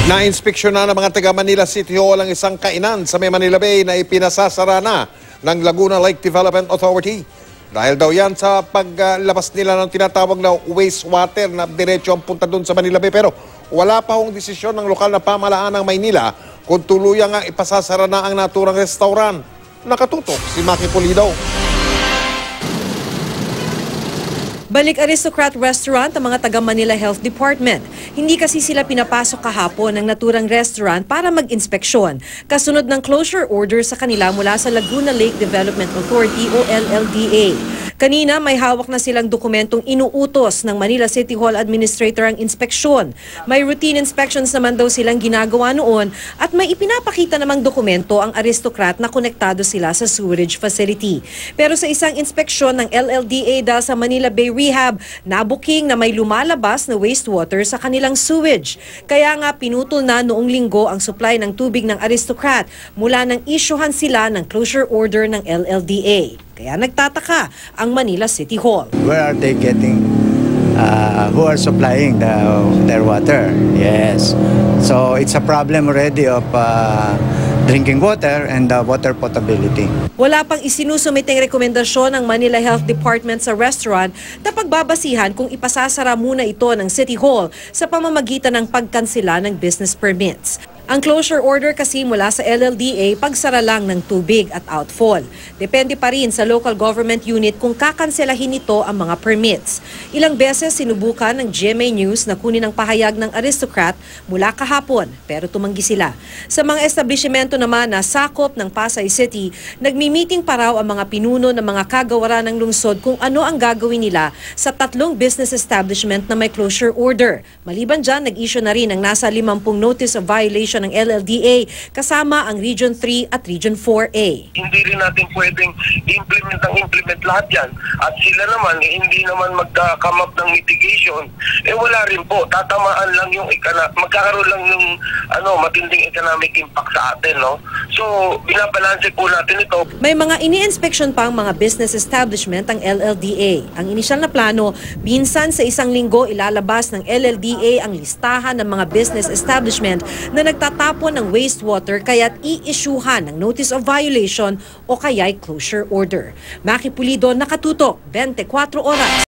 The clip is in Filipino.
Na-inspeksyon na ng mga taga Manila City Hall ang isang kainan sa May Manila Bay na ipinasasara na ng Laguna Lake Development Authority. Dahil daw yan sa paglabas nila ng tinatawag na wastewater na diretso ang punta doon sa Manila Bay. Pero wala pa hong desisyon ng lokal na pamahalaan ng Maynila kung tuluyang nga ipasasara na ang naturang restaurant. Nakatutok si Maki Pulido. Balik Aristocrat Restaurant ang mga taga Manila Health Department. Hindi kasi sila pinapasok kahapon ng naturang restaurant para mag-inspeksyon. Kasunod ng closure order sa kanila mula sa Laguna Lake Development Authority o LLDA. Kanina may hawak na silang dokumentong inuutos ng Manila City Hall Administrator ang inspeksyon. May routine inspections naman daw silang ginagawa noon at may ipinapakita namang dokumento ang Aristocrat na konektado sila sa sewerage facility. Pero sa isang inspeksyon ng LLDA dahil sa Manila Bay Rehab, nabuking na may lumalabas na wastewater sa kanilang sewage. Kaya nga pinutol na noong linggo ang supply ng tubig ng Aristocrat mula nang isyuhan sila ng closure order ng LLDA. Kaya nagtataka ang Manila City Hall. Where are they getting, who are supplying their water? Yes. So it's a problem already of drinking water and water potability. Wala pang isinusumiteng rekomendasyon ng Manila Health Department sa restaurant na pagbabasihan kung ipasasara muna ito ng City Hall sa pamamagitan ng pagkansela ng business permits. Ang closure order kasi mula sa LLDA pagsara lang ng tubig at outfall. Depende pa rin sa local government unit kung kakanselahin nito ang mga permits. Ilang beses sinubukan ng GMA News na kunin ang pahayag ng Aristocrat mula kahapon pero tumanggi sila. Sa mga establishmento naman na sakop ng Pasay City, nagmi-meeting pa raw ang mga pinuno ng mga kagawaran ng lungsod kung ano ang gagawin nila sa 3 business establishment na may closure order. Maliban dyan, nag-issue na rin ang nasa 50 notice of violation ng LLDA kasama ang Region 3 at Region 4A. Hindi rin natin pwedeng implement lahat yan. At sila naman, hindi naman mag-come up ng mitigation. Wala rin po. Tatamaan lang yung magkakaroon lang yung matinding economic impact sa atin. No? So, binabalanse po natin ito. May mga ini-inspection pa ang mga business establishment ang LLDA. Ang inisyal na plano, minsan sa isang linggo ilalabas ng LLDA ang listahan ng mga business establishment na nagtatapon ng wastewater kaya't i-issuehan ng notice of violation o kaya'y closure order. Maki Pulido, Nakatutok, 24 Oras.